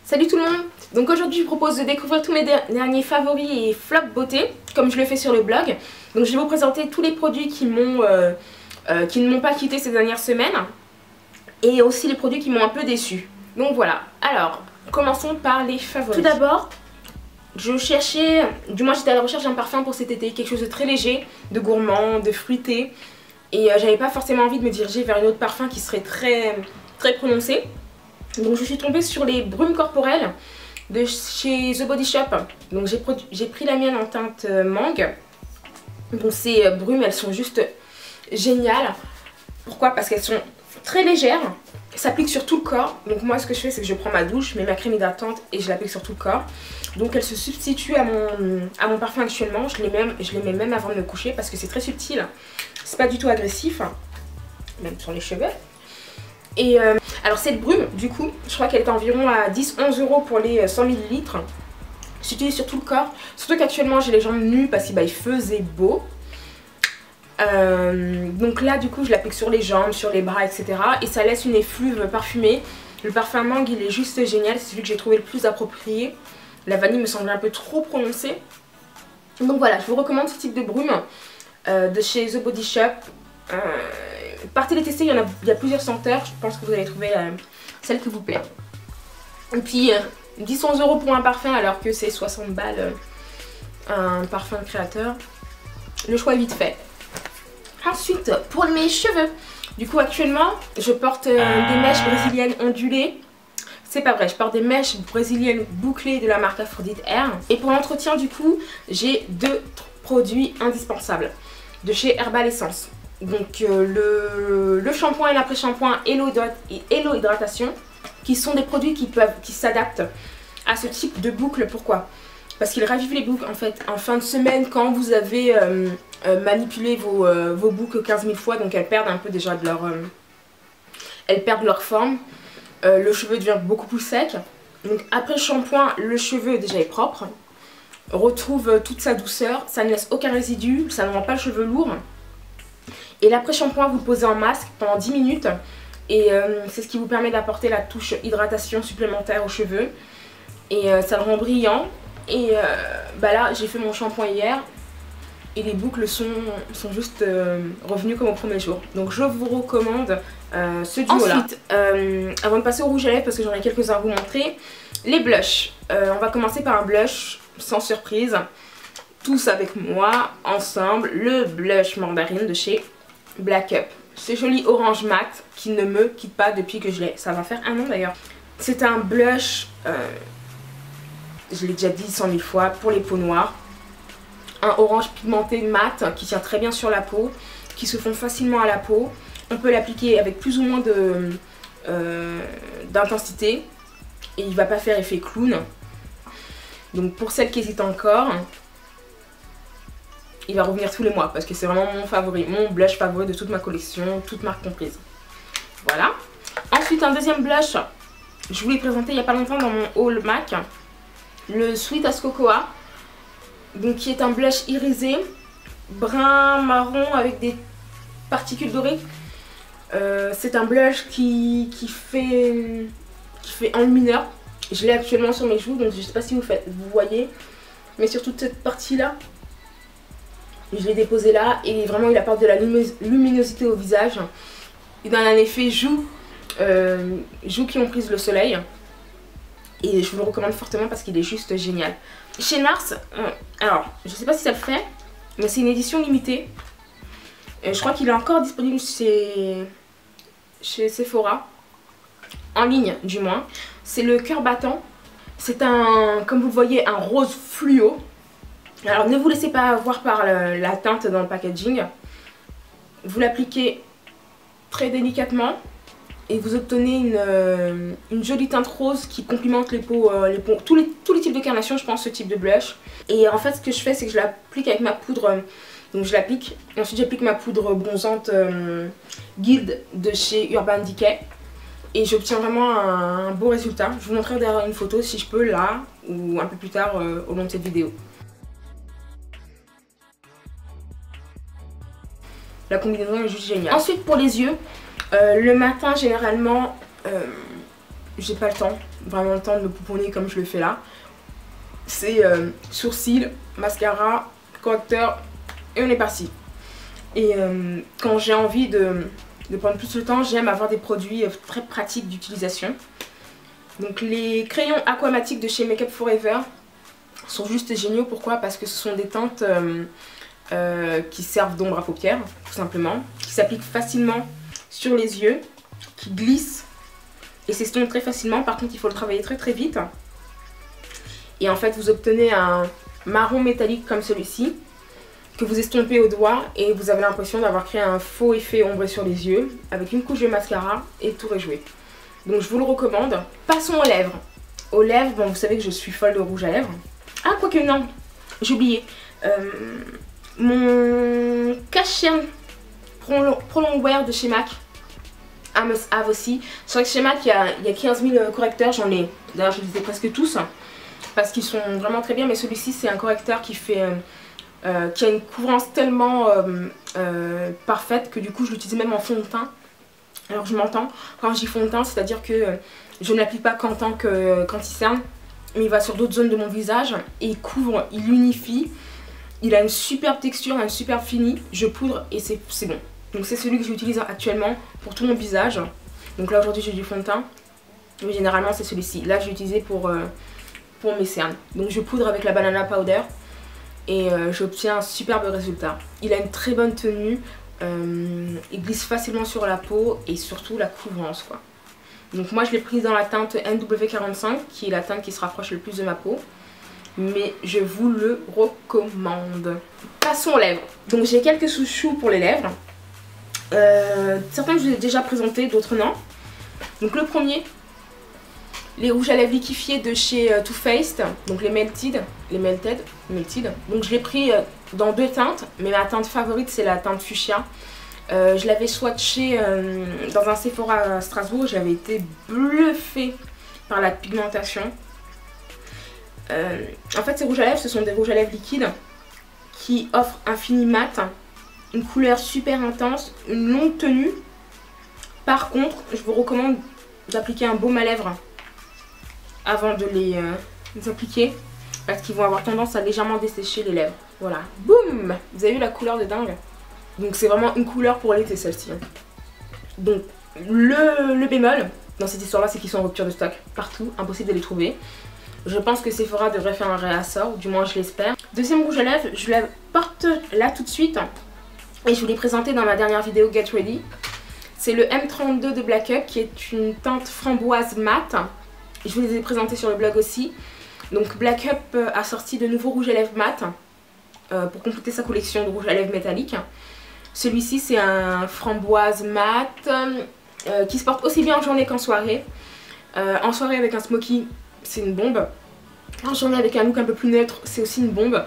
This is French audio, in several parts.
Salut tout le monde. Donc aujourd'hui je vous propose de découvrir tous mes derniers favoris et flops beauté, comme je le fais sur le blog. Donc je vais vous présenter tous les produits qui ne m'ont pas quitté ces dernières semaines, et aussi les produits qui m'ont un peu déçu. Donc voilà, alors commençons par les favoris. Tout d'abord, j'étais à la recherche d'un parfum pour cet été, quelque chose de très léger, de gourmand, de fruité. Et j'avais pas forcément envie de me diriger vers une autre parfum qui serait très prononcé. Donc je suis tombée sur les brumes corporelles de chez The Body Shop. Donc j'ai pris la mienne en teinte mangue. Donc ces brumes, elles sont juste géniales. Pourquoi? Parce qu'elles sont très légères, s'appliquent sur tout le corps. Donc moi ce que je fais, c'est que je prends ma douche, je mets ma crème hydratante et je l'applique sur tout le corps. Donc elles se substituent à mon parfum actuellement. Je les mets même avant de me coucher parce que c'est très subtil. C'est pas du tout agressif, même sur les cheveux. Et alors cette brume, du coup, je crois qu'elle est environ à 10-11 € pour les 100 ml. J'utilise sur tout le corps, surtout qu'actuellement j'ai les jambes nues parce qu'il faisait beau. Donc là du coup je l'applique sur les jambes, sur les bras, etc. Et ça laisse une effluve parfumée. Le parfum mangue il est juste génial, c'est celui que j'ai trouvé le plus approprié. La vanille me semblait un peu trop prononcée. Donc voilà, je vous recommande ce type de brume de chez The Body Shop. Partez les tester, il y a plusieurs senteurs, je pense que vous allez trouver celle qui vous plaît. Et puis 10-11 € pour un parfum alors que c'est 60 balles un parfum créateur. Le choix est vite fait. Ensuite, pour mes cheveux, du coup actuellement je porte des mèches brésiliennes ondulées. C'est pas vrai, je porte des mèches brésiliennes bouclées de la marque Aphrodite Air. Et pour l'entretien du coup, j'ai deux produits indispensables de chez Herbal Essence. Donc le shampoing et l'après-shampoing et l'eau hydratation, qui sont des produits qui s'adaptent à ce type de boucle. Pourquoi? Parce qu'ils ravivent les boucles en fait en fin de semaine quand vous avez manipulé vos boucles 15 000 fois. Donc elles perdent un peu déjà de leur forme. Le cheveu devient beaucoup plus sec. Donc après le shampoing, le cheveu déjà est propre, retrouve toute sa douceur, ça ne laisse aucun résidu, ça ne rend pas le cheveu lourd. Et l'après-shampoing, vous le posez en masque pendant 10 minutes. Et c'est ce qui vous permet d'apporter la touche hydratation supplémentaire aux cheveux. Et ça le rend brillant. Et là, j'ai fait mon shampoing hier. Et les boucles sont juste revenues comme au premier jour. Donc je vous recommande ce duo-là. Ensuite, avant de passer au rouge à lèvres, parce que j'en ai quelques-uns à vous montrer, les blushs. On va commencer par un blush sans surprise. Tous avec moi, ensemble, le blush mandarine de chez Black Up. Ce joli orange mat qui ne me quitte pas depuis que je l'ai. Ça va faire un an d'ailleurs. C'est un blush, je l'ai déjà dit 100 000 fois, pour les peaux noires. Un orange pigmenté mat qui tient très bien sur la peau, qui se fond facilement à la peau. On peut l'appliquer avec plus ou moins d'intensité et il ne va pas faire effet clown. Donc pour celles qui hésitent encore, il va revenir tous les mois parce que c'est vraiment mon favori, mon blush favori de toute ma collection, toute marque comprise. Voilà. Ensuite un deuxième blush, je vous l'ai présenté il n'y a pas longtemps dans mon haul MAC, le Sweet as Cocoa, donc qui est un blush irisé, brun marron avec des particules dorées. C'est un blush qui fait enlumineur. Je l'ai actuellement sur mes joues, donc je ne sais pas si vous voyez, mais sur toute cette partie là. Je l'ai déposé là et vraiment il apporte de la luminosité au visage. Il donne un effet joues qui ont pris le soleil. Et je vous le recommande fortement parce qu'il est juste génial. Chez Nars, alors je sais pas si ça le fait, mais c'est une édition limitée. Je crois qu'il est encore disponible chez Sephora. En ligne du moins. C'est le cœur battant. C'est comme vous le voyez, un rose fluo. Alors ne vous laissez pas avoir par la teinte dans le packaging. Vous l'appliquez très délicatement et vous obtenez une jolie teinte rose qui complimente les peaux, tous les types de carnation, je pense, ce type de blush. Et en fait ce que je fais, c'est que je l'applique avec ma poudre. Donc je l'applique, ensuite j'applique ma poudre bronzante Guild de chez Urban Decay. Et j'obtiens vraiment un beau résultat. Je vous montrerai derrière une photo si je peux là ou un peu plus tard au long de cette vidéo. La combinaison est juste géniale. Ensuite pour les yeux, le matin généralement j'ai pas le temps, vraiment le temps de me pouponner comme je le fais là. C'est sourcils, mascara, correcteur et on est parti. Et quand j'ai envie de prendre plus de temps, j'aime avoir des produits très pratiques d'utilisation. Donc les crayons aquamatiques de chez Make Up For Ever sont juste géniaux. Pourquoi? Parce que ce sont des teintes qui servent d'ombre à paupières, tout simplement, qui s'appliquent facilement sur les yeux, qui glissent et s'estompent très facilement. Par contre, il faut le travailler très très vite. Et en fait, vous obtenez un marron métallique comme celui-ci, que vous estompez au doigt et vous avez l'impression d'avoir créé un faux effet ombré sur les yeux, avec une couche de mascara et tout est joué. Donc je vous le recommande. Passons aux lèvres. Aux lèvres, bon, vous savez que je suis folle de rouge à lèvres. Ah, quoique non, j'ai oublié. Mon cache-cerne Prolong Wear de chez MAC. I Must Have aussi. C'est vrai que chez MAC, il y a 15 000 correcteurs. J'en ai, d'ailleurs je les ai presque tous. Parce qu'ils sont vraiment très bien. Mais celui-ci, c'est un correcteur qui fait... qui a une couvrance tellement parfaite que du coup je l'utilise même en fond de teint. Alors je m'entends, quand je dis fond de teint, c'est à dire que je ne l'applique pas qu'en tant qu'anti-cerne, mais il va sur d'autres zones de mon visage et il couvre, il unifie, il a une superbe texture, un superbe fini, je poudre et c'est bon. Donc c'est celui que j'utilise actuellement pour tout mon visage. Donc là aujourd'hui j'ai du fond de teint, mais généralement c'est celui-ci. Là je l'ai utilisé pour mes cernes. Donc je poudre avec la banana powder. Et j'obtiens un superbe résultat. Il a une très bonne tenue, il glisse facilement sur la peau et surtout la couvrance quoi. Donc moi je l'ai prise dans la teinte NW45 qui est la teinte qui se rapproche le plus de ma peau. Mais je vous le recommande. Passons aux lèvres. Donc j'ai quelques chouchous pour les lèvres. Certains que je vous ai déjà présentés, d'autres non. Donc le premier, les rouges à lèvres liquéfiés de chez Too Faced, donc les Melted. Donc je l'ai pris dans deux teintes, mais ma teinte favorite c'est la teinte fuchsia. Je l'avais swatché dans un Sephora à Strasbourg, j'avais été bluffée par la pigmentation. En fait ces rouges à lèvres, ce sont des rouges à lèvres liquides qui offrent un fini mat, une couleur super intense, une longue tenue. Par contre, je vous recommande d'appliquer un baume à lèvres avant de les appliquer parce qu'ils vont avoir tendance à légèrement dessécher les lèvres. Voilà, boum! Vous avez vu la couleur de dingue? Donc c'est vraiment une couleur pour l'été celle-ci. Donc le bémol dans cette histoire là c'est qu'ils sont en rupture de stock partout, impossible de les trouver. Je pense que Sephora devrait faire un réassort, du moins je l'espère. Deuxième rouge à lèvres, je la porte là tout de suite et je vous l'ai présenté dans ma dernière vidéo Get Ready. C'est le M32 de Black Up qui est une teinte framboise mat. Je vous les ai présentés sur le blog aussi. Donc Black Up a sorti de nouveaux rouges à lèvres mat pour compléter sa collection de rouges à lèvres métalliques. Celui-ci c'est un framboise mat qui se porte aussi bien en journée qu'en soirée. En soirée avec un smoky c'est une bombe. En journée avec un look un peu plus neutre c'est aussi une bombe.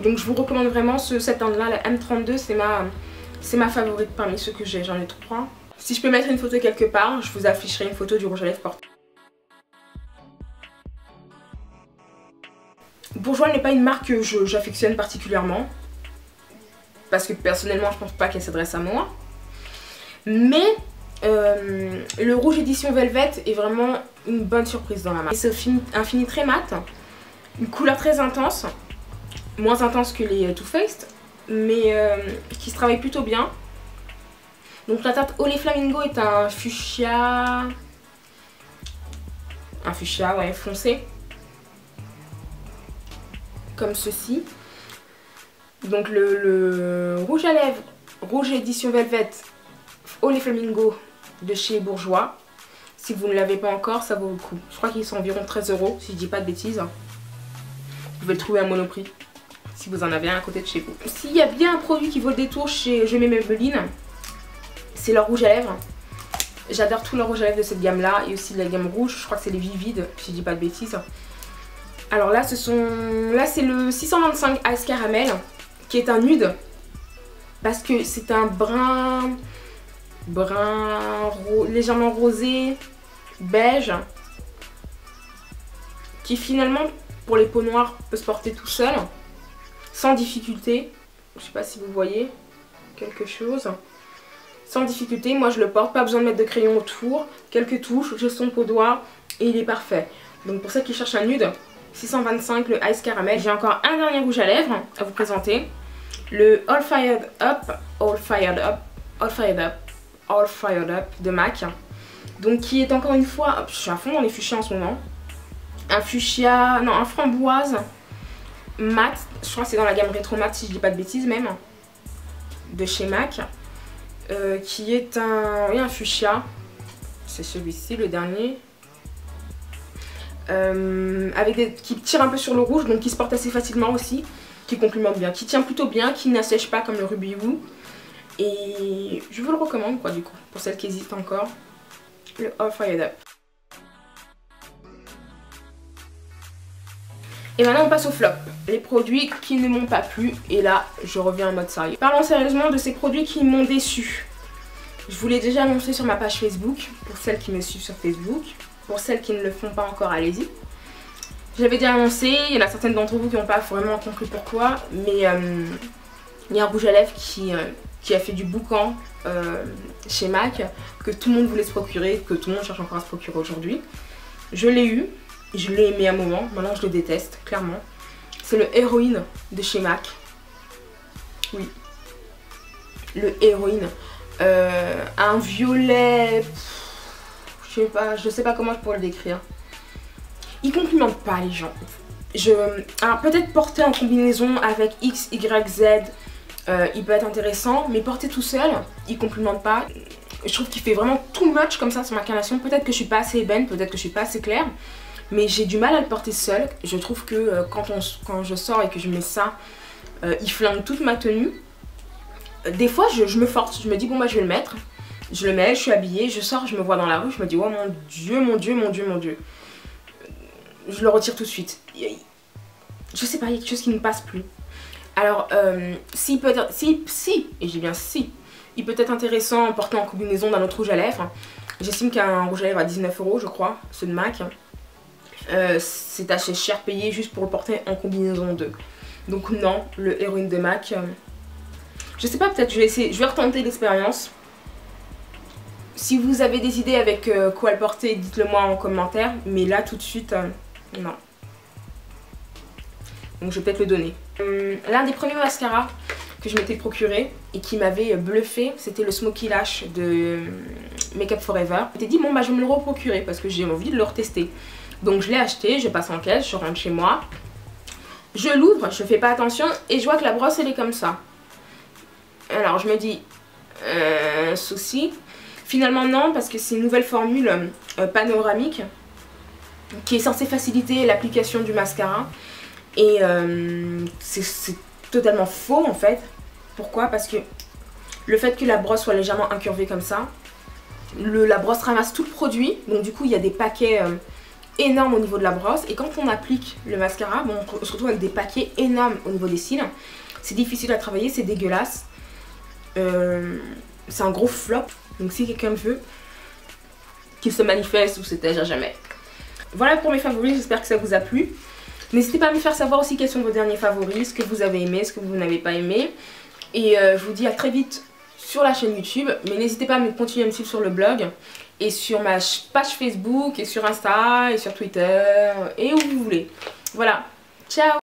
Donc je vous recommande vraiment cette teinte là, la M32, c'est ma favorite parmi ceux que j'ai, j'en ai 3. Si je peux mettre une photo quelque part, je vous afficherai une photo du rouge à lèvres porté. Bourjois n'est pas une marque que j'affectionne particulièrement. Parce que personnellement je pense pas qu'elle s'adresse à moi. Mais le rouge édition Velvet est vraiment une bonne surprise dans la marque. C'est un fini très mat, une couleur très intense. Moins intense que les Too Faced, mais qui se travaille plutôt bien. Donc la teinte Olé Flamingo est un fuchsia... ouais, foncé. Comme ceci. Donc le rouge à lèvres, rouge édition Velvet, Olé Flamingo de chez Bourjois. Si vous ne l'avez pas encore, ça vaut le coup. Je crois qu'ils sont environ 13 € si je dis pas de bêtises. Vous pouvez le trouver à Monoprix. Si vous en avez un à côté de chez vous. S'il y a bien un produit qui vaut le détour chez Je mets Maybelline, c'est leur rouge à lèvres. J'adore tout leur rouge à lèvres de cette gamme là et aussi de la gamme rouge. Je crois que c'est les Vivides, si je dis pas de bêtises. Alors là, c'est le 625 Ice Caramel qui est un nude parce que c'est un brun légèrement rosé, beige, qui finalement pour les peaux noires peut se porter tout seul. Sans difficulté, je sais pas si vous voyez quelque chose, sans difficulté, moi je le porte, pas besoin de mettre de crayon autour, quelques touches, je sombre au doigt et il est parfait. Donc pour celles qui cherchent un nude, 625 le Ice Caramel. J'ai encore un dernier rouge à lèvres à vous présenter. Le All Fired Up de MAC. Donc qui est encore une fois, je suis à fond dans les fuchsias en ce moment. Un fuchsia, non un framboise mat, je crois que c'est dans la gamme rétro mat si je dis pas de bêtises même. De chez MAC. Qui est un fuchsia. C'est celui-ci le dernier. Qui tire un peu sur le rouge, donc qui se porte assez facilement aussi, qui complimente bien, qui tient plutôt bien, qui n'assèche pas comme le Ruby Woo. Et je vous le recommande quoi du coup, pour celles qui hésitent encore, le All Fired Up. Et maintenant on passe au flop, les produits qui ne m'ont pas plu, et là je reviens en mode sérieux. Parlons sérieusement de ces produits qui m'ont déçu. Je vous l'ai déjà annoncé sur ma page Facebook, pour celles qui me suivent sur Facebook. Pour celles qui ne le font pas encore, allez-y. J'avais déjà annoncé, il y en a certaines d'entre vous qui n'ont pas vraiment compris pourquoi, mais il y a un rouge à lèvres qui a fait du boucan chez MAC, que tout le monde voulait se procurer, que tout le monde cherche encore à se procurer aujourd'hui. Je l'ai eu, je l'ai aimé à un moment, maintenant je le déteste, clairement. C'est le Héroïne de chez MAC. Oui. Le Héroïne. Un violet... Je sais pas comment je pourrais le décrire. Il complimente pas les gens. Alors peut-être porter en combinaison avec X, Y, Z, il peut être intéressant, mais porter tout seul, il complimente pas. Je trouve qu'il fait vraiment too much comme ça sur ma carnation. Peut-être que je suis pas assez ébène, peut-être que je suis pas assez claire, mais j'ai du mal à le porter seul. Je trouve que quand je sors et que je mets ça, il flingue toute ma tenue. Des fois je me force, je me dis bon bah je vais le mettre. Je le mets, je suis habillée, je sors, je me vois dans la rue, je me dis oh mon dieu, mon dieu, mon dieu, mon dieu. Je le retire tout de suite. Je sais pas, il y a quelque chose qui ne me passe plus. Alors, si, et j'ai bien si, il peut être intéressant porté en combinaison d'un autre rouge à lèvres. J'estime qu'un rouge à lèvres à 19 € je crois, ceux de MAC. C'est assez cher payé juste pour le porter en combinaison 2. Donc non, le Héroïne de MAC. Je sais pas, peut-être je vais essayer, je vais retenter l'expérience. Si vous avez des idées avec quoi le porter, dites-le moi en commentaire. Mais là, tout de suite, non. Donc je vais peut-être le donner. L'un des premiers mascaras que je m'étais procuré et qui m'avait bluffé, c'était le Smoky Lash de Make Up For Ever. Je m'étais dit, bon bah je vais me le reprocurer parce que j'ai envie de le retester. Donc je l'ai acheté, je passe en caisse, je rentre chez moi. Je l'ouvre, je fais pas attention et je vois que la brosse elle est comme ça. Alors je me dis, souci. Finalement non, parce que c'est une nouvelle formule panoramique qui est censée faciliter l'application du mascara. Et c'est totalement faux en fait. Pourquoi? Parce que le fait que la brosse soit légèrement incurvée comme ça, la brosse ramasse tout le produit. Donc du coup il y a des paquets énormes au niveau de la brosse. Et quand on applique le mascara, bon, on se retrouve avec des paquets énormes au niveau des cils. C'est difficile à travailler, c'est dégueulasse. C'est un gros flop. Donc si quelqu'un veut, qu'il se manifeste ou c'était jamais. Voilà pour mes favoris, j'espère que ça vous a plu. N'hésitez pas à me faire savoir aussi quels sont vos derniers favoris, ce que vous avez aimé, ce que vous n'avez pas aimé. Et je vous dis à très vite sur la chaîne YouTube. Mais n'hésitez pas à continuer à me suivre sur le blog et sur ma page Facebook et sur Insta et sur Twitter et où vous voulez. Voilà, ciao!